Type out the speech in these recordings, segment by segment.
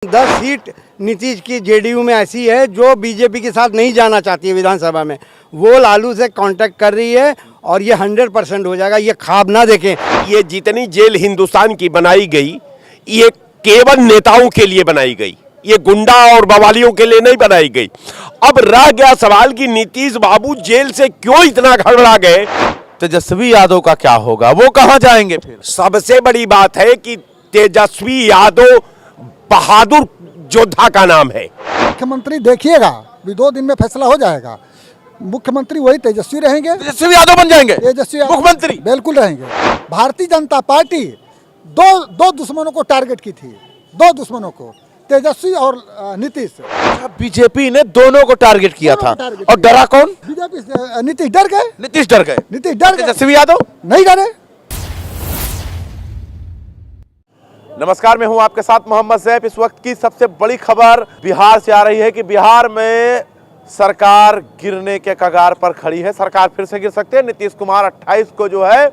10 seat Nitish की JDU में ऐसी है जो बीजेपी के साथ नहीं जाना चाहती है विधानसभा में। वो लालू से कांटेक्ट कर रही है और ये 100% हो जाएगा। ये ख्वाब ना देखें। ये जितनी जेल हिंदुस्तान की बनाई गई ये केवल नेताओं के लिए बनाई गई, ये गुंडा और बवालियों के लिए नहीं बनाई गई। अब रह गया सवाल कि नीतीश बाबू जेल से क्यों इतना घबरा गए। तेजस्वी यादव का क्या होगा, वो कहां जाएंगे फिर? सबसे बड़ी बात है कि तेजस्वी यादव बहादुर योद्धा का नाम है। मुख्यमंत्री देखिएगा, अभी 2 दिन में फैसला हो जाएगा। मुख्यमंत्री वही तेजस्वी रहेंगे। तेजस्वी यादव बन जाएंगे तेजस्वी मुख्यमंत्री? बिल्कुल रहेंगे। भारतीय जनता पार्टी दो दुश्मनों को टारगेट की थी, 2 दुश्मनों को, तेजस्वी और नीतीश। बीजेपी ने दोनों को टारगेट किया था और डरा कौन? बीजेपी। नीतीश डर गए। नीतीश डर गए। तेजस्वी यादव नहीं डरे। नमस्कार, मैं हूं आपके साथ मोहम्मद सैफ। इस वक्त की सबसे बड़ी खबर बिहार से आ रही है कि बिहार में सरकार गिरने के कगार पर खड़ी है। सरकार फिर से गिर सकते हैं। नीतीश कुमार 28 को जो है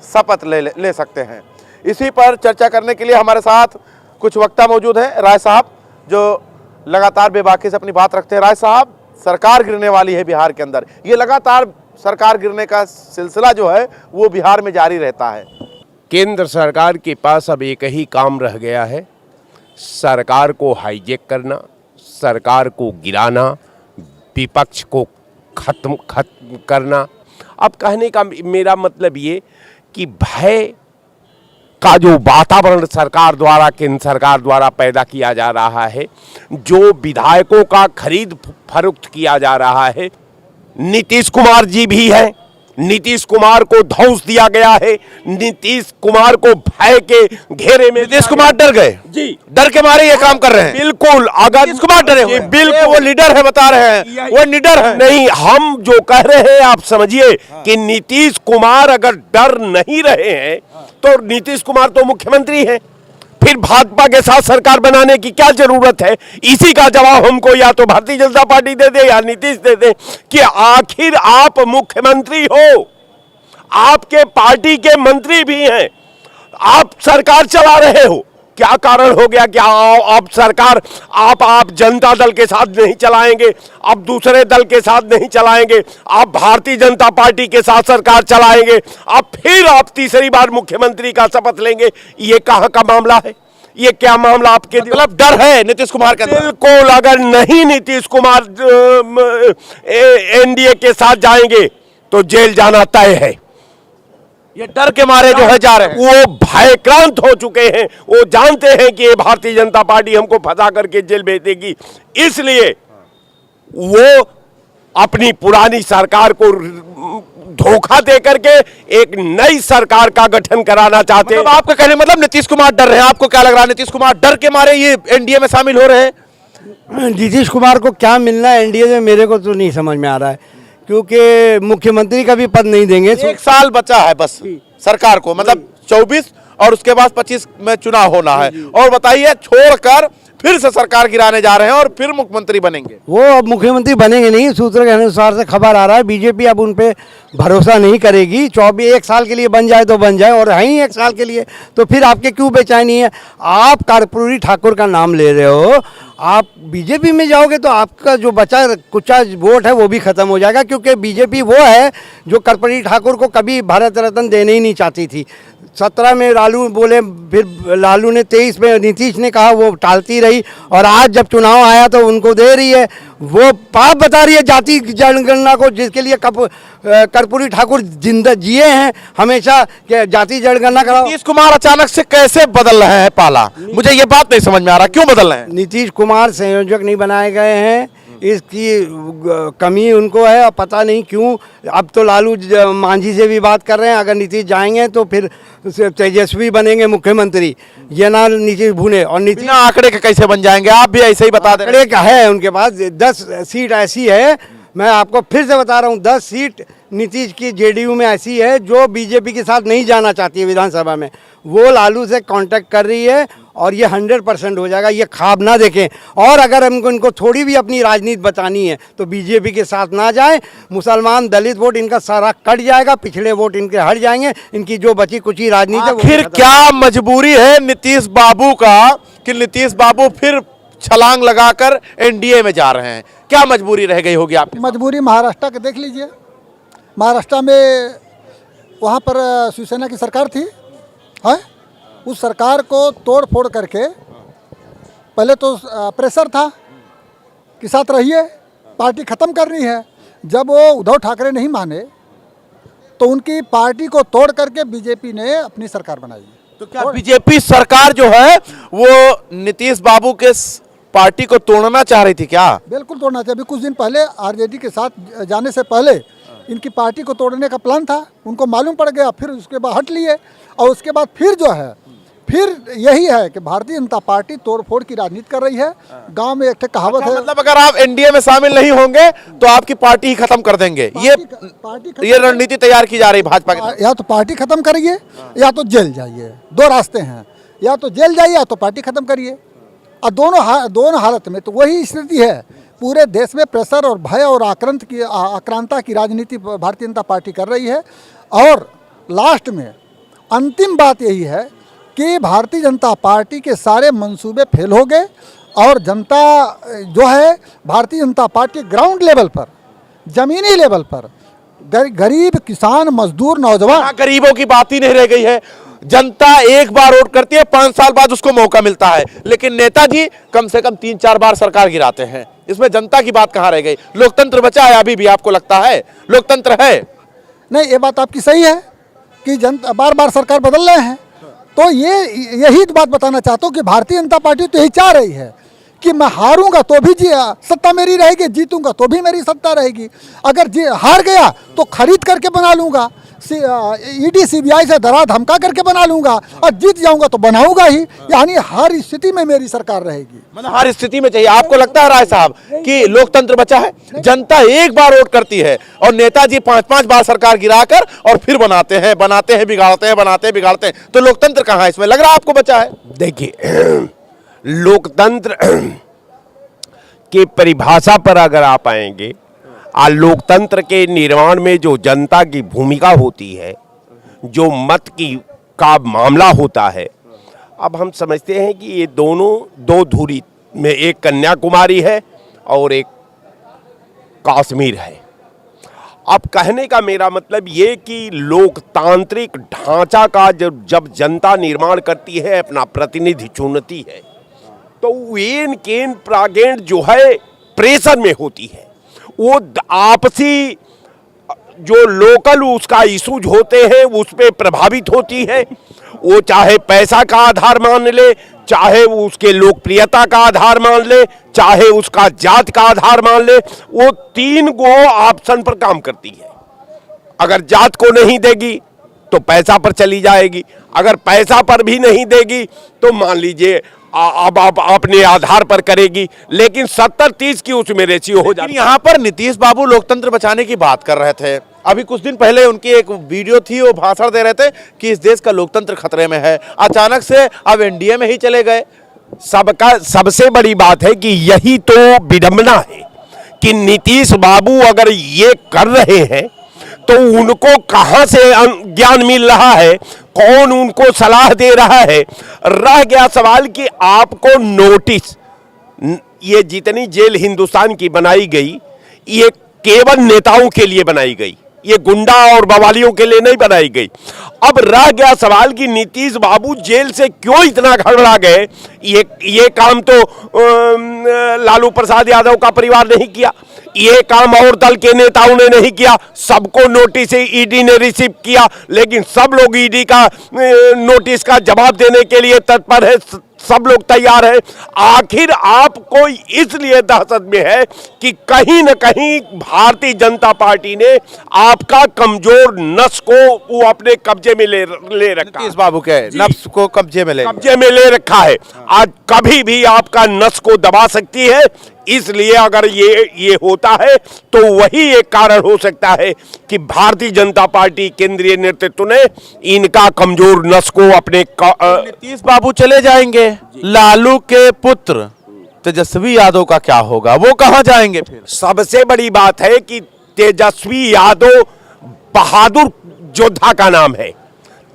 शपथ ले सकते हैं। इसी पर चर्चा करने के लिए हमारे साथ कुछ वक्ता मौजूद हैं। राय साहब जो लगातार बेबाकी से अपनी बात रखते हैं। राय साहब, सरकार गिरने वाली है बिहार के अंदर। ये लगातार सरकार गिरने का सिलसिला जो है वो बिहार में जारी रहता है। केंद्र सरकार के पास अब एक ही काम रह गया है, सरकार को हाईजैक करना, सरकार को गिराना, विपक्ष को खत्म करना। अब कहने का मेरा मतलब ये कि भय का जो वातावरण सरकार द्वारा, केंद्र सरकार द्वारा पैदा किया जा रहा है, जो विधायकों का खरीद फरोख्त किया जा रहा है, नीतीश कुमार जी भी हैं। नीतीश कुमार को धौंस दिया गया है। नीतीश कुमार को भय के घेरे में, नीतीश कुमार डर गए जी, डर के मारे ये काम कर रहे हैं। बिल्कुल। अगर नीतीश कुमार डरे हुए, बिल्कुल वो लीडर है, बता रहे हैं वो निडर है। नहीं, हम जो कह रहे हैं आप समझिए कि नीतीश कुमार अगर डर नहीं रहे हैं तो नीतीश कुमार तो मुख्यमंत्री हैं, फिर भाजपा के साथ सरकार बनाने की क्या जरूरत है। इसी का जवाब हमको या तो भारतीय जनता पार्टी दे दे या नीतीश दे दे कि आखिर आप मुख्यमंत्री हो, आपके पार्टी के मंत्री भी हैं, आप सरकार चला रहे हो। क्या कारण हो गया कि आप सरकार आप जनता दल के साथ नहीं चलाएंगे, आप दूसरे दल के साथ नहीं चलाएंगे, आप भारतीय जनता पार्टी के साथ सरकार चलाएंगे, फिर आप तीसरी बार मुख्यमंत्री का शपथ लेंगे। ये कहां का मामला है? ये क्या मामला आपके मतलब डर है नीतीश कुमार का? बिल्कुल। अगर नहीं नीतीश कुमार एनडीए के साथ जाएंगे तो जेल जाना तय है। ये डर के मारे जो है जा रहे हैं। वो भयक्रांत हो चुके हैं। वो जानते हैं कि ये भारतीय जनता पार्टी हमको फंसा करके जेल भेज देगी, इसलिए वो अपनी पुरानी सरकार को धोखा दे करके एक नई सरकार का गठन कराना चाहते हैं। मतलब आपका कहने मतलब नीतीश कुमार डर रहे हैं। आपको क्या लग रहा है, नीतीश कुमार डर के मारे ये एनडीए में शामिल हो रहे हैं? नीतीश कुमार को क्या मिलना है एनडीए में, मेरे को तो नहीं समझ में आ रहा है, क्योंकि मुख्यमंत्री का भी पद नहीं देंगे। 1 साल बचा है बस सरकार को, मतलब 24 और उसके बाद 25 में चुनाव होना है। और बताइए, छोड़कर फिर से सरकार गिराने जा रहे हैं और फिर मुख्यमंत्री बनेंगे। वो अब मुख्यमंत्री बनेंगे नहीं। सूत्र के अनुसार से खबर आ रहा है बीजेपी अब उन पे भरोसा नहीं करेगी। 1 साल के लिए बन जाए तो बन जाए, और है ही 1 साल के लिए, तो फिर आपके क्यों बेचैनी है? आप कर्पूरी ठाकुर का नाम ले रहे हो, आप बीजेपी में जाओगे तो आपका जो बचा कुचा वोट है वो भी खत्म हो जाएगा, क्योंकि बीजेपी वो है जो कर्पूरी ठाकुर को कभी भारत रत्न देने ही नहीं चाहती थी। 17 में लालू बोले, फिर लालू ने 23 में नीतीश ने कहा, वो टालती रही, और आज जब चुनाव आया तो उनको दे रही है। वो पाप बता रही है जाति जनगणना को, जिसके लिए कर्पूरी ठाकुर जिंदा जिए हैं हमेशा कि जाति जनगणना कराओ। नीतीश कुमार अचानक से कैसे बदल रहे हैं पाला? मुझे ये बात नहीं समझ में आ रहा, क्यों बदल रहे हैं? नीतीश कुमार संयोजक नहीं बनाए गए हैं, इसकी कमी उनको है, और पता नहीं क्यों। अब तो लालू मांझी से भी बात कर रहे हैं, अगर नीतीश जाएंगे तो फिर तेजस्वी बनेंगे मुख्यमंत्री, ये ना नीतीश भूने। और नीतीश आंकड़े के कैसे बन जाएंगे? आप भी ऐसे ही बता दें। आंकड़े का है उनके पास। 10 सीट ऐसी है, मैं आपको फिर से बता रहा हूँ, 10 सीट नीतीश की जेडीयू में ऐसी है जो बीजेपी के साथ नहीं जाना चाहती है विधानसभा में। वो लालू से कांटेक्ट कर रही है और ये 100% हो जाएगा। ये ख्वाब ना देखें। और अगर हमको इनको थोड़ी भी अपनी राजनीति बचानी है तो बीजेपी के साथ ना जाएं। मुसलमान दलित वोट इनका सारा कट जाएगा, पिछड़े वोट इनके हट जाएंगे। इनकी जो बची कुची राजनीति आखिर क्या मजबूरी है नीतीश बाबू का कि नीतीश बाबू फिर छलांग लगाकर एनडीए में जा रहे हैं। क्या मजबूरी रह गई होगी आपकी? मजबूरी महाराष्ट्र के देख लीजिए। महाराष्ट्र में वहाँ पर शिवसेना की सरकार थी, है? उस सरकार को तोड़ फोड़ करके पहले तो प्रेशर था कि साथ रहिए, पार्टी ख़त्म करनी है। जब वो उद्धव ठाकरे नहीं माने तो उनकी पार्टी को तोड़ करके बीजेपी ने अपनी सरकार बनाई। तो क्या बीजेपी सरकार जो है वो नीतीश बाबू के पार्टी को तोड़ना चाह रही थी क्या? बिल्कुल तोड़ना चाहिए। अभी कुछ दिन पहले आरजेडी के साथ जाने से पहले इनकी पार्टी को तोड़ने का प्लान था, उनको मालूम पड़ गया, फिर उसके बाद हट लिए। और उसके बाद फिर जो है, फिर यही है कि भारतीय जनता पार्टी तोड़फोड़ की राजनीति कर रही है। गांव में एक कहावत है, मतलब अगर आप एनडीए में शामिल नहीं होंगे तो आपकी पार्टी ही खत्म कर देंगे। ये रणनीति तैयार की जा रही भाजपा की। या तो पार्टी खत्म करिए या तो जेल जाइए, दो रास्ते हैं, या तो जेल जाइए या तो पार्टी खत्म करिए। और दोनों हालत में तो वही स्थिति है। पूरे देश में प्रेशर और भय और आक्रांता की राजनीति भारतीय जनता पार्टी कर रही है। और लास्ट में अंतिम बात यही है कि भारतीय जनता पार्टी के सारे मंसूबे फेल हो गए और जनता जो है, Bharatiya Janata party ground level पर, जमीनी लेवल पर गरीब किसान मजदूर नौजवान, गरीबों की बात ही नहीं रह गई है। जनता एक बार वोट करती है, 5 साल बाद उसको मौका मिलता है, लेकिन नेताजी कम से कम 3-4 बार सरकार गिराते हैं। इसमें जनता की बात कहाँ रह गई? लोकतंत्र बचा है अभी भी? आपको लगता है लोकतंत्र है? नहीं, ये बात आपकी सही है कि जनता बार बार सरकार बदल रहे हैं। तो यही बात बताना चाहता हूँ कि भारतीय जनता पार्टी तो यही चाह रही है कि मैं हारूंगा तो भी सत्ता मेरी रहेगी, जीतूंगा तो भी मेरी सत्ता रहेगी। अगर हार गया तो खरीद करके बना लूंगा, ईडी सीबीआई से डरा धमका करके बना लूंगा, और जीत जाऊंगा तो बनाऊंगा ही। यानी हर स्थिति में मेरी सरकार रहेगी। मतलब हर स्थिति में चाहिए। आपको लगता है राय साहब कि लोकतंत्र बचा है? जनता एक बार वोट करती है और नेताजी 5-5 बार सरकार गिराकर और फिर बनाते हैं बिगाड़ते हैं, बिगाड़ते हैं। तो लोकतंत्र कहाँ है इसमें? लग रहा है आपको बचा है? देखिए, लोकतंत्र की परिभाषा पर अगर आप आएंगे, लोकतंत्र के निर्माण में जो जनता की भूमिका होती है, जो मत का मामला होता है, अब हम समझते हैं कि ये दोनों दो धुरी में, एक कन्याकुमारी है और एक कश्मीर है। अब कहने का मेरा मतलब ये कि लोकतांत्रिक ढांचा का जब जनता निर्माण करती है, अपना प्रतिनिधि चुनती है, तो वेन केन प्रागेंड जो है प्रेशर में होती है। वो आपसी जो लोकल उसका इशूज होते हैं उस पर प्रभावित होती है। वो चाहे पैसा का आधार मान ले, चाहे वो उसके लोकप्रियता का आधार मान ले, चाहे उसका जात का आधार मान ले, वो 3 गो ऑप्शन पर काम करती है। अगर जात को नहीं देगी तो पैसा पर चली जाएगी, अगर पैसा पर भी नहीं देगी तो मान लीजिए अब आप अपने आधार पर करेगी, लेकिन 70-30 की उसमें रेशियो हो जाती है। यहाँ पर नीतीश बाबू लोकतंत्र बचाने की बात कर रहे थे। अभी कुछ दिन पहले उनकी एक वीडियो थी, वो भाषण दे रहे थे कि इस देश का लोकतंत्र खतरे में है। अचानक से अब एनडीए में ही चले गए। सबसे बड़ी बात है कि यही तो विडंबना है कि नीतीश बाबू अगर ये कर रहे हैं तो उनको कहां से ज्ञान मिल रहा है, कौन उनको सलाह दे रहा है? रह गया सवाल कि आपको नोटिस, ये जितनी जेल हिंदुस्तान की बनाई गई, ये केवल नेताओं के लिए बनाई गई, ये गुंडा और बवालियों के लिए नहीं बनाई गई। अब रह गया सवाल कि नीतीश बाबू जेल से क्यों इतना घबरा गए? ये काम तो लालू प्रसाद यादव का परिवार नहीं किया, ये काम और दल के नेताओं ने नहीं किया। सबको नोटिस ईडी ने रिसीव किया, लेकिन सब लोग ईडी का नोटिस का जवाब देने के लिए तत्पर है, सब लोग तैयार हैं। आखिर आपको इसलिए दहशत में है कि कहीं न कहीं भारतीय जनता पार्टी ने आपका कमजोर नस को वो अपने कब्जे में ले रखा। नीतीश बाबू के नफ्स को कब्जे में ले रखा है। आज कभी भी आपका नस को दबा सकती है। इसलिए अगर ये होता है तो वही एक कारण हो सकता है कि भारतीय जनता पार्टी केंद्रीय नेतृत्व ने इनका कमजोर नस को अपने नीतीश बाबू चले जाएंगे, लालू के पुत्र तेजस्वी यादव का क्या होगा? वो कहां जाएंगे फिर? सबसे बड़ी बात है कि तेजस्वी यादव बहादुर योद्धा का नाम है।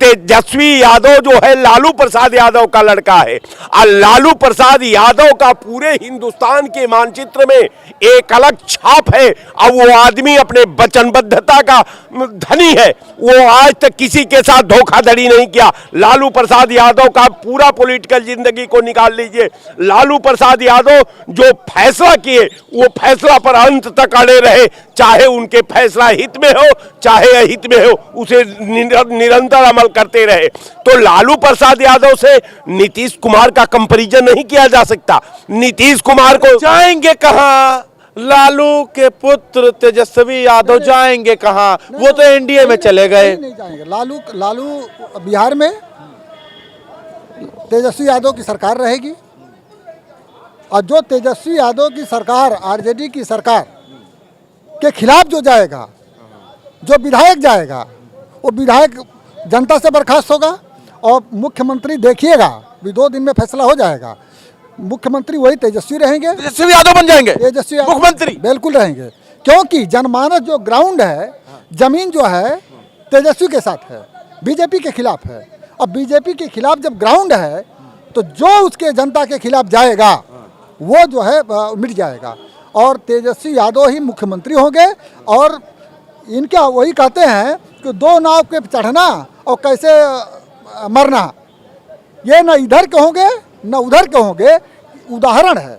तेजस्वी यादव जो है लालू प्रसाद यादव का लड़का है, और लालू प्रसाद यादव का पूरे हिंदुस्तान के मानचित्र में एक अलग छाप है। अब वो आदमी अपने वचनबद्धता का धनी है, वो आज तक किसी के साथ धोखाधड़ी नहीं किया। लालू प्रसाद यादव का पूरा पॉलिटिकल जिंदगी को निकाल लीजिए, लालू प्रसाद यादव जो फैसला किए वो फैसला पर अंत तक अड़े रहे, चाहे उनके फैसला हित में हो चाहे अहित में हो, उसे निरंतर अमल करते रहे। तो लालू प्रसाद यादव से नीतीश कुमार का कंपैरिजन नहीं किया जा सकता। नीतीश कुमार को जाएंगे कहां? लालू के पुत्र तेजस्वी यादव जाएंगे कहां? वो तो एनडीए में चले गए। नहीं जाएंगे। लालू बिहार में तेजस्वी यादव की सरकार रहेगी, और जो तेजस्वी यादव की सरकार, आरजेडी की सरकार के खिलाफ जो जाएगा, जो विधायक जाएगा, वो विधायक जनता से बर्खास्त होगा। और मुख्यमंत्री देखिएगा, भी 2 दिन में फैसला हो जाएगा, मुख्यमंत्री वही तेजस्वी रहेंगे, तेजस्वी यादव बन जाएंगे तेजस्वी यादव मुख्यमंत्री। बिल्कुल रहेंगे, क्योंकि जनमानस जो ग्राउंड है, जमीन जो है तेजस्वी के साथ है, बीजेपी के खिलाफ है। और बीजेपी के खिलाफ जब ग्राउंड है, तो जो उसके जनता के खिलाफ जाएगा वो जो है मिट जाएगा, और तेजस्वी यादव ही मुख्यमंत्री होंगे। और इनका वही कहते हैं कि 2 नाव पे चढ़ना और कैसे मरना, ये न इधर के होंगे न उधर के होंगे। उदाहरण है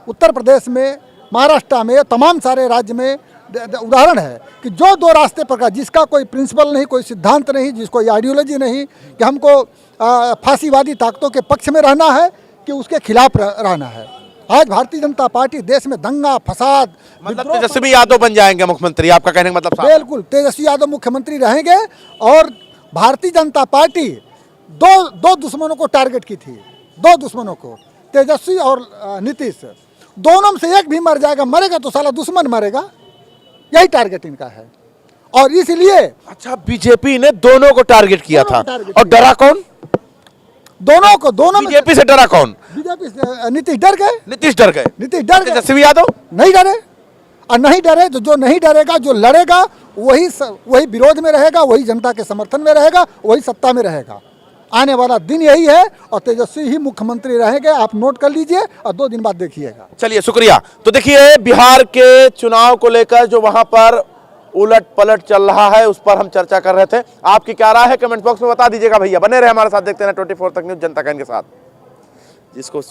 उत्तर प्रदेश में, महाराष्ट्र में, तमाम सारे राज्य में उदाहरण है कि जो 2 रास्ते पर, जिसका कोई प्रिंसिपल नहीं, कोई सिद्धांत नहीं, जिसको आइडियोलॉजी नहीं कि हमको फांसीवादी ताकतों के पक्ष में रहना है कि उसके खिलाफ रहना है। आज भारतीय जनता पार्टी देश में दंगा फसाद, मतलब तेजस्वी यादव बन जाएंगे मुख्यमंत्री, आपका कहने का मतलब साफ है। बिल्कुल तेजस्वी यादव मुख्यमंत्री रहेंगे। और भारतीय जनता पार्टी दो दुश्मनों को टारगेट की थी, 2 दुश्मनों को, तेजस्वी और नीतीश। दोनों में से एक भी मर जाएगा, मरेगा तो साला दुश्मन मरेगा, यही टारगेट इनका है। और इसलिए अच्छा, बीजेपी ने दोनों को टारगेट किया था, और डरा कौन? दोनों बीजेपी से डरा कौन? बीजेपी से नीतीश डर गए, नीतीश डर गए, तेजस्वी यादव नहीं डरे। और नहीं डरे तो जो नहीं डरेगा, जो लड़ेगा, वही विरोध में रहेगा, वही जनता के समर्थन में रहेगा, वही सत्ता में रहेगा। आने वाला दिन यही है, और तेजस्वी ही मुख्यमंत्री रहेंगे। आप नोट कर लीजिए और 2 दिन बाद देखिएगा। चलिए, शुक्रिया। तो देखिए, बिहार के चुनाव को लेकर जो वहां पर उलट पलट चल रहा है, उस पर हम चर्चा कर रहे थे। आपकी क्या राय है कमेंट बॉक्स में बता दीजिएगा भैया। बने रहे हमारे साथ, देखते हैं 24 तक न्यूज़, जनता के साथ। जिसको